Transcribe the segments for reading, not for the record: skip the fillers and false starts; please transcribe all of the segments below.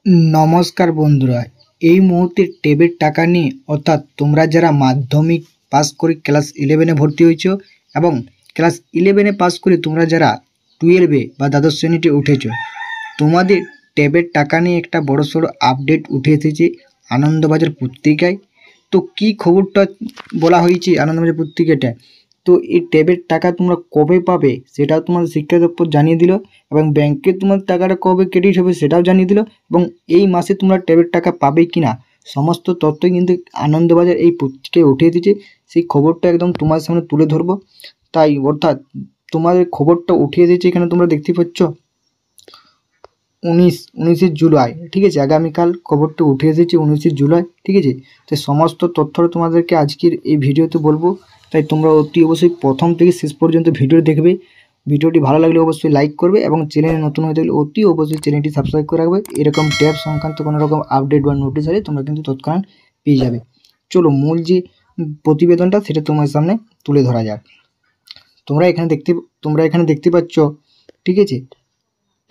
নমস্কার বন্ধুরা, এই মুহূর্তে টেবের টাকা নিয়ে অর্থাৎ তোমরা যারা মাধ্যমিক পাস করে ক্লাস 11-এ ভর্তি হয়েছো এবং ক্লাস 11-এ পাস করে তোমরা যারা 12-এ বা দ্বাদশ শ্রেণীতে উঠেছো, তোমাদের ট্যাবের টাকা নিয়ে একটা বড়সড় আপডেট উঠে এসেছে আনন্দবাজার পত্রিকায়। তো কি খবরটা বলা হয়েছে আনন্দবাজার পত্রিকাটা, তো এই ট্যাবের টাকা তোমরা কবে পাবে সেটাও তোমাদের শিক্ষা দপ্তর জানিয়ে দিল এবং ব্যাংকে তোমার টাকাটা কবে ক্রেডিট হবে সেটাও জানিয়ে দিল এবং এই মাসে তোমরা ট্যাবের টাকা পাবে কি না সমস্ত তথ্যই কিন্তু আনন্দবাজার এই পত্রিকায় উঠে এসেছে। সেই খবরটা একদম তোমার সামনে তুলে ধরবো, তাই অর্থাৎ তোমাদের খবরটা উঠিয়ে দিয়েছে। এখানে তোমরা দেখতে পাচ্ছ 19শে জুলাই, ঠিক আছে, আগামীকাল খবরটা উঠে এসেছে 19শে জুলাই, ঠিক আছে। তো সমস্ত তথ্যটা তোমাদেরকে আজকের এই ভিডিওতে বলবো, তাই তোমরা অতি অবশ্যই প্রথম থেকে শেষ পর্যন্ত ভিডিও দেখবে। ভিডিওটি ভালো লাগলে অবশ্যই লাইক করবে এবং চ্যানেলে নতুন হয়ে থাকলে অতি অবশ্যই চ্যানেলটি সাবস্ক্রাইব করে রাখবে। এরকম ট্যাব সংক্রান্ত কোনো রকম আপডেট বা নোটিশ আছে তোমরা কিন্তু তৎক্ষণাৎ পেয়ে যাবে। চলো মূল যে প্রতিবেদনটা সেটা তোমার সামনে তুলে ধরা যাক। তোমরা এখানে দেখতে পাচ্ছ, ঠিক আছে,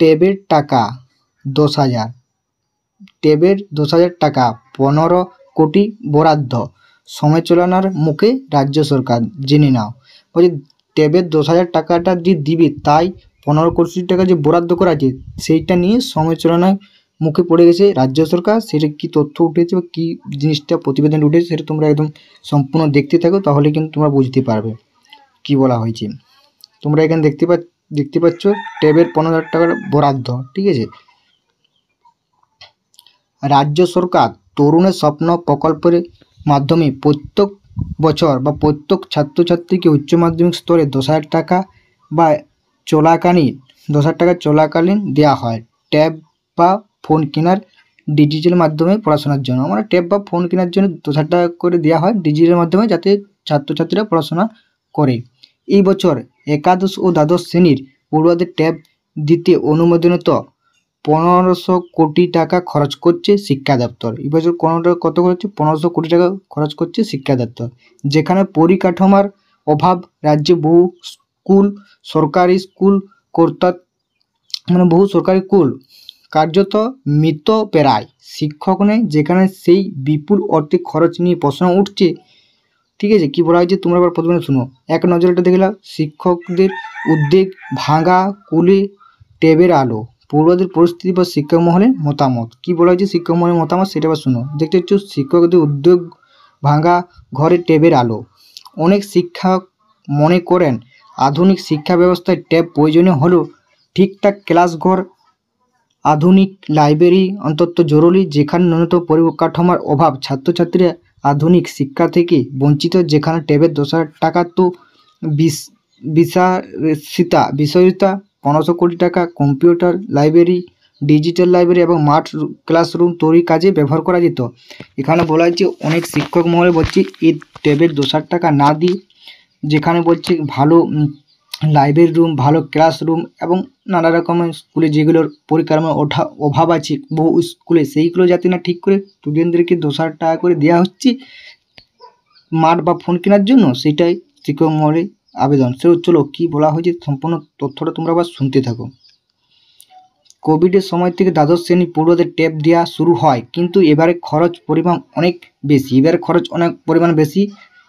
ট্যাবের টাকা 10,000, ট্যাবের 10,000 টাকা 15 কোটি বরাদ্দ, সময় চালানোর মুখে রাজ্য সরকার, জেনে নাও। বলছে ট্যাবের 10,000 টাকাটা যে দিবে তাই 15 কোটি টাকা যে বরাদ্দ করা আছে সেইটা নিয়ে সময় চালানোর মুখে পড়ে গেছে রাজ্য সরকার। সেটা কী তথ্য উঠেছে বা কী জিনিসটা প্রতিবেদন উঠেছে সেটা তোমরা একদম সম্পূর্ণ দেখতে থাকো, তাহলে কিন্তু তোমরা বুঝতে পারবে কি বলা হয়েছে। তোমরা এখানে দেখতে পাচ্ছ ট্যাবের 15,000 টাকার বরাদ্দ, ঠিক আছে। রাজ্য সরকার তরুণের স্বপ্ন প্রকল্পের মাধ্যমে প্রত্যেক বছর বা প্রত্যেক ছাত্রছাত্রীকে উচ্চ মাধ্যমিক স্তরে 10,000 টাকা বা চলাকালীন 10,000 টাকা চলাকালীন দেওয়া হয় ট্যাব বা ফোন কেনার ডিজিটাল মাধ্যমে পড়াশোনার জন্য। মানে ট্যাব বা ফোন কেনার জন্য 10,000 টাকা করে দেওয়া হয় ডিজিটাল মাধ্যমে, যাতে ছাত্রছাত্রীরা পড়াশোনা করে। এই বছর একাদশ ও দ্বাদশ শ্রেণীর পড়ুয়াদের ট্যাব দিতে অনুমোদনত 1500 কোটি টাকা খরচ করছে শিক্ষা দপ্তর। এবছর কত খরচ? 1500 কোটি টাকা খরচ করছে শিক্ষা দপ্তর। যেখানে পরিকাঠামোর অভাব, রাজ্যে বহু সরকারি স্কুল বহু সরকারি স্কুল কার্যত মৃত প্রায়, শিক্ষক নেই, যেখানে সেই বিপুল অর্থে খরচ নিয়ে প্রশ্ন উঠছে। ঠিক আছে, কি বলা হয়েছে তোমরা আবার প্রথমে শুনো। এক নজরটা দেখলাম শিক্ষকদের উদ্বেগ, ভাঙা কুলে ট্যাবের আলো, পড়ুয়াদের পরিস্থিতি বা শিক্ষক মহলের মতামত। কি বলা হয়েছে শিক্ষক মহলের মতামত সেটা আবার শুনো। দেখতে পাচ্ছ শিক্ষকদের উদ্যোগ, ভাঙা ঘরে ট্যাবের আলো। অনেক শিক্ষক মনে করেন আধুনিক শিক্ষা ব্যবস্থায় ট্যাব প্রয়োজনীয় হলেও ঠিকঠাক ক্লাসঘর, আধুনিক লাইব্রেরি অন্তত জরুরি, যেখানে ন্যূনতম পরিকাঠামোর অভাব, ছাত্রছাত্রীরা আধুনিক শিক্ষা থেকে বঞ্চিত। যেখানে ট্যাবের 10,000 টাকা তো বিষয়িতা 1500 কোটি টাকা কম্পিউটার লাইব্রেরি, ডিজিটাল লাইব্রেরি এবং স্মার্ট ক্লাসরুম তৈরির কাজে ব্যবহার করা যেত। এখানে বলা হয়েছে অনেক শিক্ষক মহলে বলছে এই ট্যাবের 10,000 টাকা না দিয়ে, যেখানে বলছে ভালো লাইব্রেরি রুম, ভালো ক্লাসরুম এবং নানা রকমের স্কুলে যেগুলোর পরিকাঠামোর অভাব আছে বহু স্কুলে, সেইগুলো যাতে না ঠিক করে স্টুডেন্টদেরকে 10,000 টাকা করে দেওয়া হচ্ছে স্মার্ট বা ফোন কেনার জন্য, সেটাই শিক্ষক মহলে আবেদন। চলো কি বলা হয়েছে সম্পূর্ণ তথ্যটা তোমরা আবার শুনতে থাকো। কোভিডের সময় থেকে দ্বাদশ শ্রেণী পড়ুয়াদের ট্যাব দেওয়া শুরু হয়, কিন্তু এবারে খরচ পরিমাণ অনেক বেশি।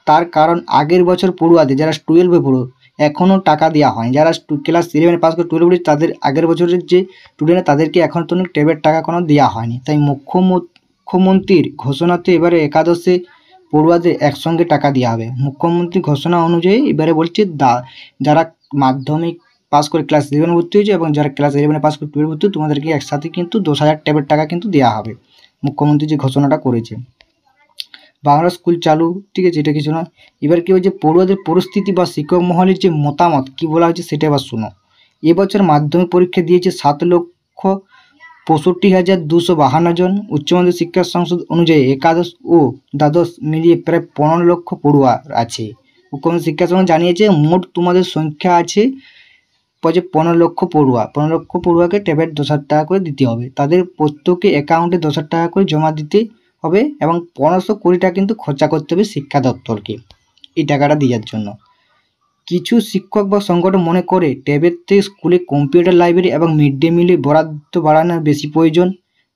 তার কারণ আগের বছর পড়ুয়াদের যারা 12-এ পড়ো এখনও টাকা দেওয়া হয়নি। যারা ক্লাস 11 পাস করে 12 পড়ে তাদের আগের বছরের যে স্টুডেন্ট তাদেরকে এখন তো ট্যাবের টাকা কোনো দেওয়া হয়নি। তাই মুখ্যমন্ত্রীর ঘোষণাতে এবারে একাদশে পড়ুয়াদের একসঙ্গে টাকা দেওয়া হবে। মুখ্যমন্ত্রীর ঘোষণা অনুযায়ী এবারে বলছে যারা মাধ্যমিক পাস করে ক্লাস 11 ভর্তি হয়েছে এবং যারা ক্লাস 11 পাস করে 12 ভর্তি, তোমাদেরকে একসাথে কিন্তু 10,000 ট্যাবের টাকা কিন্তু দেওয়া হবে। মুখ্যমন্ত্রী যে ঘোষণাটা করেছে। বাংলা স্কুল চালু, ঠিক আছে, এটা কিছু না। এবার কি হয়েছে পড়ুয়াদের পরিস্থিতি বা শিক্ষক মহলের যে মতামত কি বলা হয়েছে সেটা এবার শুনো। এবছর মাধ্যমিক পরীক্ষা দিয়েছে 7,65,252 জন। উচ্চ মাধ্যমিক শিক্ষা সংসদ অনুযায়ী একাদশ ও দ্বাদশ মিলিয়ে প্রায় 15 লক্ষ পড়ুয়া আছে। মুখ্যমন্ত্রী শিক্ষা সংসদ জানিয়েছে মোট তোমাদের সংখ্যা আছে 15 লক্ষ পড়ুয়া। 15 লক্ষ পড়ুয়াকে ট্যাবের 10,000 টাকা করে দিতে হবে। তাদের প্রত্যেকে অ্যাকাউন্টে 10,000 টাকা করে জমা দিতে হবে এবং 1500 কোটি টাকা কিন্তু খরচা করতে হবে শিক্ষা দপ্তরকে এই টাকাটা দেওয়ার জন্য। কিছু শিক্ষক বা সংগঠন মনে করে ট্যাবের থেকে স্কুলে কম্পিউটার লাইব্রেরি এবং মিড ডে মিলে বরাদ্দ বাড়ানোর বেশি প্রয়োজন।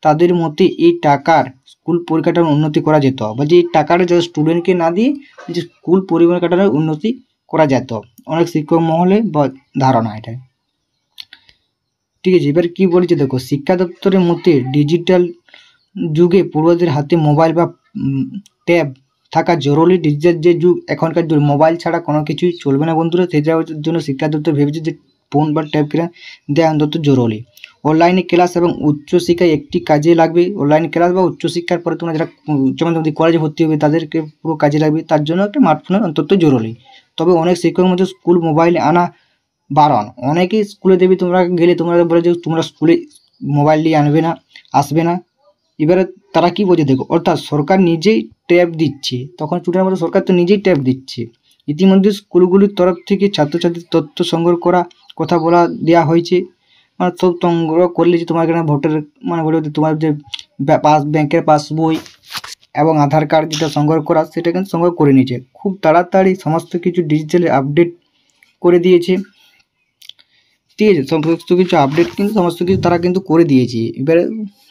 তাদের মতে এই টাকার স্কুল পরিকাঠামোর উন্নতি করা যেত, বা যে এই টাকাটা যারা স্টুডেন্টকে না দিয়ে যে স্কুল পরিকাঠামোর উন্নতি করা যেত, অনেক শিক্ষক মহলে বা ধারণা এটা। ঠিক আছে, এবার কি বলেছে দেখো, শিক্ষা দপ্তরের মতে ডিজিটাল যুগে পড়ুয়াদের হাতে মোবাইল বা ট্যাব থাকা জরুরি। ডিজিটাল যে যুগ এখনকার যুগ, মোবাইল ছাড়া কোনো কিছুই চলবে না বন্ধুরা। সেটার জন্য শিক্ষা দপ্তর ভেবেছে যে ফোন বা ট্যাব কিনে দেওয়া অন্তত জরুরি। অনলাইনে ক্লাস এবং উচ্চশিক্ষায় একটি কাজে লাগবে। অনলাইন ক্লাস বা উচ্চশিক্ষার পরে তোমরা যারা উচ্চ মাধ্যমিক কলেজে ভর্তি হবে তাদেরকে পুরো কাজে লাগবে, তার জন্য একটা স্মার্টফোনের অন্তত জরুরি। তবে অনেক শিক্ষকের মধ্যে স্কুল মোবাইলে আনা বারণ। অনেকেই স্কুলে দেবে, তোমরা গেলে তোমরা বলে যে তোমরা স্কুলে মোবাইল নিয়ে আনবে না, আসবে না। এবারে তারা কি বোঝে দেখো, অর্থাৎ সরকার নিজেই ট্যাব দিচ্ছে, তখন স্টুডেন্টের মধ্যে সরকার তো নিজেই ট্যাব দিচ্ছে। ইতিমধ্যে স্কুলগুলির তরফ থেকে ছাত্রছাত্রীর তথ্য সংগ্রহ করা কথা বলা দেওয়া হয়েছে, মানে সব সংগ্রহ করলে যে তোমার এখানে ভোটার মানে বলে তোমার যে ব্যাংকের পাসবই এবং আধার কার্ড যেটা সংগ্রহ করা সেটা কিন্তু সংগ্রহ করে নিয়েছে। খুব তাড়াতাড়ি সমস্ত কিছু ডিজিটালি আপডেট করে দিয়েছে। ঠিক আছে, সমস্ত কিছু আপডেট কিন্তু সমস্ত কিছু তারা কিন্তু করে দিয়েছে। এবারে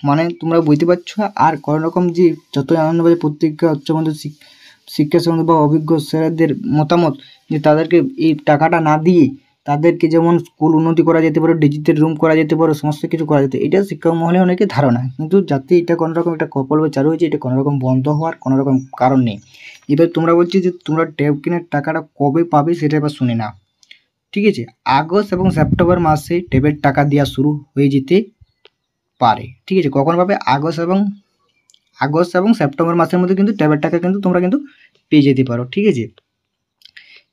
মানে তোমরা বুঝতে পারছো। আর কোনো রকম যে যতই আনন্দবাজার পত্রিকা উচ্চ মাধ্যমিক শিক্ষা সংস্থা বা অভিজ্ঞ স্যারদের মতামত যে তাদেরকে এই টাকাটা না দিয়ে তাদেরকে যেমন স্কুল উন্নতি করা যেতে পারে, ডিজিটাল রুম করা যেতে পারে, সমস্ত কিছু করা যেতে, এটা শিক্ষক মহলে অনেকে ধারণা। কিন্তু যাতে এটা কোনো রকম একটা প্রকল্প চালু হয়েছে, এটা কোনো রকম বন্ধ হওয়ার কোনো রকম কারণ নেই। এবার তোমরা বলছি যে তোমরা ট্যাব কেনার টাকাটা কবে পাবে সেটা এবার শুনে নাও। ঠিক আছে, আগস্ট এবং সেপ্টেম্বর মাসে ট্যাবের টাকা দেওয়া শুরু হয়ে যেতে পারে। ঠিক আছে, কখন পাবে? আগস্ট এবং সেপ্টেম্বর মাসের মধ্যে কিন্তু ট্যাবের টাকা কিন্তু তোমরা কিন্তু পেয়ে যেতে পারো। ঠিক আছে,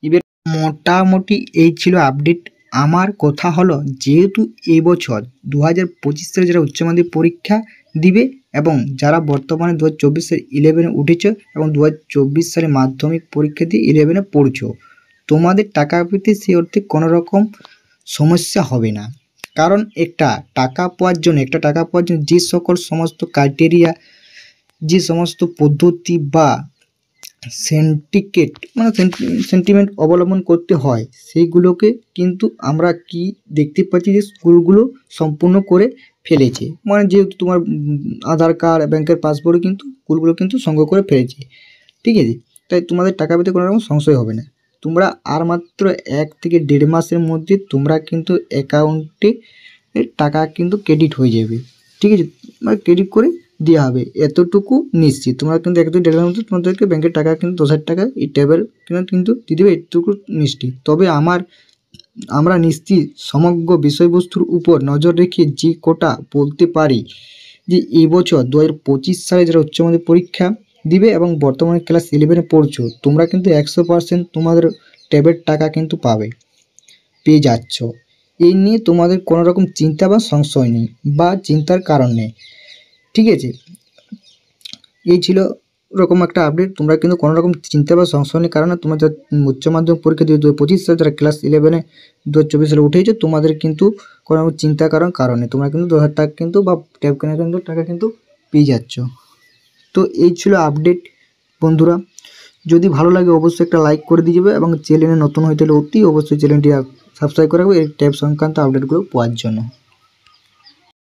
এবার মোটামুটি এই ছিল আপডেট। আমার কথা হলো, যেহেতু এবছর 2025 সালে যারা উচ্চ মাধ্যমিক পরীক্ষা দিবে এবং যারা বর্তমানে 2024 সালে 11-এ উঠেছ এবং 2024 সালে মাধ্যমিক পরীক্ষা দিয়ে 11-এ পড়ছো, তোমাদের টাকা পেতে সেই অর্থে কোনো রকম সমস্যা হবে না। কারণ একটা টাকা পাওয়ার জন্য যে সকল সমস্ত ক্রাইটেরিয়া, যে সমস্ত পদ্ধতি বা সেন্টিমেন্ট অবলম্বন করতে হয়, সেইগুলোকে কিন্তু আমরা কি দেখতে পাচ্ছি যে স্কুলগুলো সম্পূর্ণ করে ফেলেছে। মানে যেহেতু তোমার আধার কার্ড, ব্যাংকের পাসবই কিন্তু স্কুলগুলো কিন্তু সংগ্রহ করে ফেলেছে। ঠিক আছে, তাই তোমাদের টাকা পেতে কোনো রকম সংশয় হবে না। তোমরা আর মাত্র 1 থেকে 1.5 মাসের মধ্যে তোমরা কিন্তু অ্যাকাউন্টে টাকা কিন্তু ক্রেডিট হয়ে যাবে। ঠিক আছে, মানে ক্রেডিট করে দেওয়া হবে, এতটুকু নিশ্চিত। তোমরা কিন্তু 1 থেকে 1.5 মাসের মধ্যে তোমাদেরকে ব্যাংকের টাকা কিন্তু 10,000 টাকা এই ট্যাবের কিন্তু দিয়ে দেবে, এটুকু নিশ্চিত। তবে আমরা নিশ্চিত সমগ্র বিষয়বস্তুর উপর নজর রেখে যে কোটা বলতে পারি যে এবছর 2025 সালে যারা উচ্চ মাধ্যমিক পরীক্ষা দিবে এবং বর্তমানে ক্লাস 11-এ পড়ছো, তোমরা কিন্তু 100% তোমাদের ট্যাবের টাকা কিন্তু পেয়ে যাচ্ছ। এই নিয়ে তোমাদের কোনো রকম চিন্তা বা সংশয় নেই বা চিন্তার কারণ নেই। ঠিক আছে, এই ছিল ওরকম একটা আপডেট। তোমরা কিন্তু কোনো রকম চিন্তা বা সংশয় নেই, কারণ তোমরা যারা উচ্চ মাধ্যমিক পরীক্ষা দিয়ে 2025 সালে যারা ক্লাস 11-এ 2024 সালে উঠেছো, তোমাদের কিন্তু কোনো রকম চিন্তা কারণে তোমরা কিন্তু 2,000 টাকা কিন্তু বা ট্যাব কেনার কিন্তু টাকা কিন্তু পেয়ে যাচ্ছ। তো এই ছিল আপডেট বন্ধুরা। যদি ভালো লাগে অবশ্যই একটা লাইক করে দিয়ে যাবে এবং চ্যানেলে নতুন হয়ে থাকলে অতি অবশ্যই চ্যানেলটি সাবস্ক্রাইব করে রাখবে এই ট্যাব সংক্রান্ত আপডেটগুলো পাওয়ার জন্য।